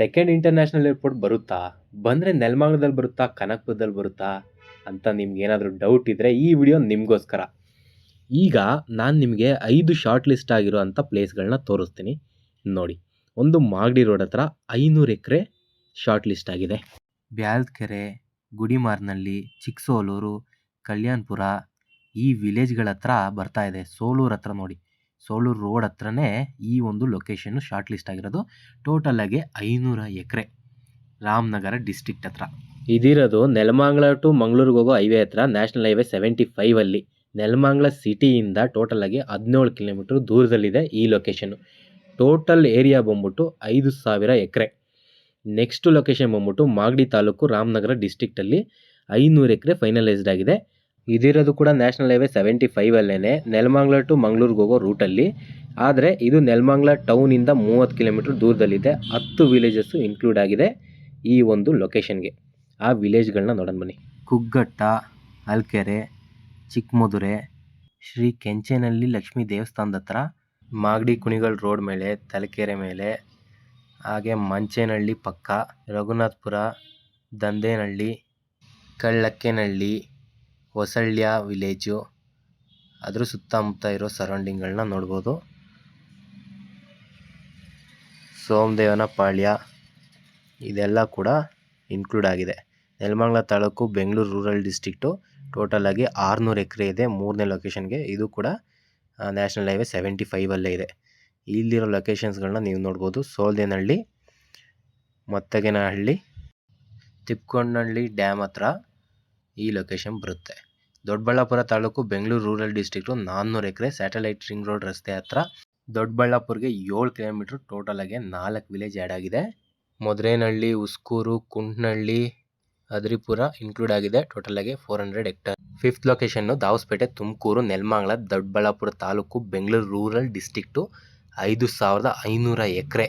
Second international airport ಬರುತ್ತಾ, ಬಂದರೆ ನೆಲಮಂಗಲದಲ್ಲಿ ಬರುತ್ತಾ, ಕನಕಪುರದಲ್ಲಿ ಬರುತ್ತಾ ಅಂತ ನಿಮ್ಗೇನಾದರೂ ಡೌಟ್ ಇದ್ದರೆ ಈ ವಿಡಿಯೋ ನಿಮಗೋಸ್ಕರ. ಈಗ ನಾನು ನಿಮಗೆ 5 ಶಾರ್ಟ್ ಲಿಸ್ಟ್ ಆಗಿರೋಂಥ ಪ್ಲೇಸ್ಗಳನ್ನ ತೋರಿಸ್ತೀನಿ ನೋಡಿ. ಒಂದು ಮಾಗಡಿ ರೋಡ್ ಹತ್ರ 500 ಎಕರೆ ಶಾರ್ಟ್ ಲಿಸ್ಟ್ ಆಗಿದೆ. ಬ್ಯಾಲ್ಕೆರೆ, ಗುಡಿಮಾರ್ನಹಳ್ಳಿ, ಚಿಕ್ಕಸೋಲೂರು, ಕಲ್ಯಾಣಪುರ ಈ ವಿಲೇಜ್ಗಳ ಹತ್ರ ಬರ್ತಾ ಇದೆ. ಸೋಲೂರು ಹತ್ರ ನೋಡಿ, ಸೋಲೂರು ರೋಡ್ ಹತ್ರನೇ ಈ ಒಂದು ಲೊಕೇಶನ್ನು ಶಾರ್ಟ್ ಲಿಸ್ಟ್ ಆಗಿರೋದು. ಟೋಟಲಾಗಿ 500 ಎಕರೆ, ರಾಮನಗರ ಡಿಸ್ಟ್ರಿಕ್ಟ್ ಹತ್ರ ಇದಿರೋದು. ನೆಲಮಂಗಲ ಟು ಮಂಗಳೂರಿಗೆ ಹೋಗೋ ಹೈವೇ ಹತ್ರ, ನ್ಯಾಷನಲ್ ಹೈವೇ 75 ನೆಲಮಂಗಲ ಸಿಟಿಯಿಂದ ಟೋಟಲಾಗಿ 17 ಕಿಲೋಮೀಟ್ರ್ ದೂರದಲ್ಲಿದೆ ಈ ಲೊಕೇಶನ್ನು. ಟೋಟಲ್ ಏರಿಯಾ ಬಂದ್ಬಿಟ್ಟು 5000 ಎಕರೆ. ನೆಕ್ಸ್ಟ್ ಲೊಕೇಶನ್ ಬಂದ್ಬಿಟ್ಟು ಮಾಗಡಿ ತಾಲೂಕು, ರಾಮನಗರ ಡಿಸ್ಟ್ರಿಕ್ಟಲ್ಲಿ 500 ಎಕರೆ ಫೈನಲೈಸ್ಡ್ ಆಗಿದೆ. ಇದಿರೋದು ಕೂಡ ನ್ಯಾಷನಲ್ ಹೈವೇ 75 ನೆಲಮಂಗಲ ಟು ಮಂಗಳೂರಿಗೆ ಹೋಗೋ ರೂಟಲ್ಲಿ. ಆದರೆ ಇದು ನೆಲಮಂಗಲ ಟೌನಿಂದ 30 ಕಿಲೋಮೀಟ್ರ್ ದೂರದಲ್ಲಿದೆ. 10 ವಿಲೇಜಸ್ಸು ಇನ್ಕ್ಲೂಡ್ ಆಗಿದೆ ಈ ಒಂದು ಲೊಕೇಶನ್ಗೆ. ಆ ವಿಲೇಜ್ಗಳನ್ನ ನೋಡೋಣ ಬನ್ನಿ. ಕುಗ್ಗಟ್ಟ, ಅಲ್ಕೆರೆ, ಚಿಕ್ಕಮದುರೆ, ಶ್ರೀ ಕೆಂಚೇನಹಳ್ಳಿ ಲಕ್ಷ್ಮೀ ದೇವಸ್ಥಾನದ ಹತ್ರ, ಮಾಗಡಿ ಕುಣಿಗಲ್ ರೋಡ್ ಮೇಲೆ, ತಲಕೆರೆ ಮೇಲೆ, ಹಾಗೆ ಮಂಚೇನಹಳ್ಳಿ ಪಕ್ಕ, ರಘುನಾಥಪುರ, ದಂದೇನಹಳ್ಳಿ, ಕಳ್ಳಕ್ಕೇನಹಳ್ಳಿ, ಹೊಸಳ್ಯ ವಿಲೇಜು, ಅದ್ರ ಸುತ್ತಮುತ್ತ ಇರೋ ಸರೌಂಡಿಂಗ್ಗಳನ್ನ ನೋಡ್ಬೋದು. ಸೋಮದೇವನ ಪಾಳ್ಯ ಇದೆಲ್ಲ ಕೂಡ ಇನ್ಕ್ಲೂಡ್ ಆಗಿದೆ. Nelamangala taluk, Bengaluru rural district. ಟೋಟಲಾಗಿ 600 ಎಕರೆ ಇದೆ 3ನೇ ಲೊಕೇಶನ್ಗೆ. ಇದು ಕೂಡ ನ್ಯಾಷನಲ್ ಹೈವೇ 75 ಇದೆ. ಇಲ್ಲಿರೋ ಲೊಕೇಶನ್ಸ್ಗಳನ್ನ ನೀವು ನೋಡ್ಬೋದು. ಸೋಲ್ದೇನಹಳ್ಳಿ, ಮತ್ತಗೇನಹಳ್ಳಿ, ತಿಪ್ಕೊಂಡನಹಳ್ಳಿ ಡ್ಯಾಮ್ ಹತ್ರ ಈ ಲೊಕೇಶನ್ ಬರುತ್ತೆ. ದೊಡ್ಡಬಳ್ಳಾಪುರ ತಾಲೂಕು, ಬೆಂಗಳೂರು ರೂರಲ್ ಡಿಸ್ಟ್ರಿಕ್ಟು 400 ಎಕರೆ, ಸ್ಯಾಟಲೈಟ್ ರಿಂಗ್ ರೋಡ್ ರಸ್ತೆ ಹತ್ರ. ದೊಡ್ಡಬಳ್ಳಾಪುರ್ಗೆ 7 ಕಿಲೋಮೀಟ್ರ್, ಟೋಟಲಾಗಿ 4 ವಿಲೇಜ್ ಆ್ಯಡ್ ಆಗಿದೆ. ಮೊದರೇನಹಳ್ಳಿ, ಉಸ್ಕೂರು, ಕುಂಟನಹಳ್ಳಿ, ಅದ್ರಿಪುರ ಇನ್ಕ್ಲೂಡ್ ಆಗಿದೆ. ಟೋಟಲಾಗಿ 400 hectare. 5th location Dabaspete, Tumakuru, Nelamangala, Doddaballapura taluk, Bengaluru rural district 5500 ಎಕರೆ.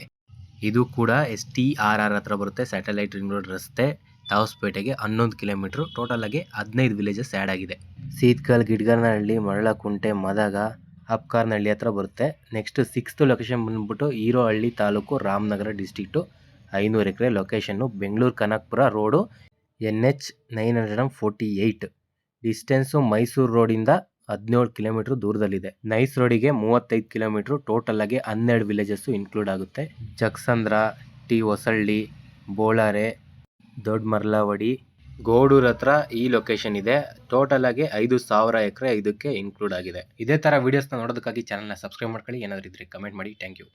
ಇದು ಕೂಡ STRR ಹತ್ರ ಬರುತ್ತೆ, ಸ್ಯಾಟಲೈಟ್ ರಿಂಗ್ ರೋಡ್ ರಸ್ತೆ. ದಾವಸ್ಪೇಟೆಗೆ 11 ಕಿಲೋಮೀಟ್ರ್, ಟೋಟಲಾಗಿ 15 ವಿಲೇಜಸ್ ಆ್ಯಡ್ ಆಗಿದೆ. ಸೀತ್ಕಲ್, ಗಿಡ್ಗನಹಳ್ಳಿ, ಮರಳಕುಂಟೆ, ಮದಗ, ಅಪ್ಕಾರ್ನಹಳ್ಳಿ ಹತ್ರ ಬರುತ್ತೆ. ನೆಕ್ಸ್ಟ್ 6th ಲೊಕೇಶನ್ ಬಂದ್ಬಿಟ್ಟು Herohalli taluk, Ramanagara district 500 acre location. Bengaluru Kanakapura road, NH 948. Distance Mysuru ರೋಡಿಂದ 17 ಕಿಲೋಮೀಟ್ರ್ ದೂರದಲ್ಲಿದೆ. ನೈಸ್ ರೋಡಿಗೆ 35 ಕಿಲೋಮೀಟ್ರ್, ಟೋಟಲಾಗಿ 12 ವಿಲೇಜಸ್ಸು ಇನ್ಕ್ಲೂಡ್ ಆಗುತ್ತೆ. ಜಕ್ಸಂದ್ರ, ಹೊಸಳ್ಳಿ, ಬೋಳಾರೆ, ದೊಡ್ಡ ಮರ್ಲಾವಡಿ, ಗೋಡೂರು ಹತ್ರ ಈ ಲೊಕೇಶನ್ ಇದೆ. ಟೋಟಲಾಗಿ 5000 ಎಕರೆ ಇದಕ್ಕೆ ಇನ್ಕ್ಲೂಡ್ ಆಗಿದೆ. ಇದೇ ಥರ ವೀಡಿಯೋಸ್ನ ನೋಡೋದಕ್ಕಾಗಿ ಚಾನಲ್ನ ಸಬ್ಸ್ಕ್ರೈಬ್ ಮಾಡ್ಕೊಳ್ಳಿ. ಏನಾದರೂ ಇದ್ದರೆ ಕಮೆಂಟ್ ಮಾಡಿ. Thank you.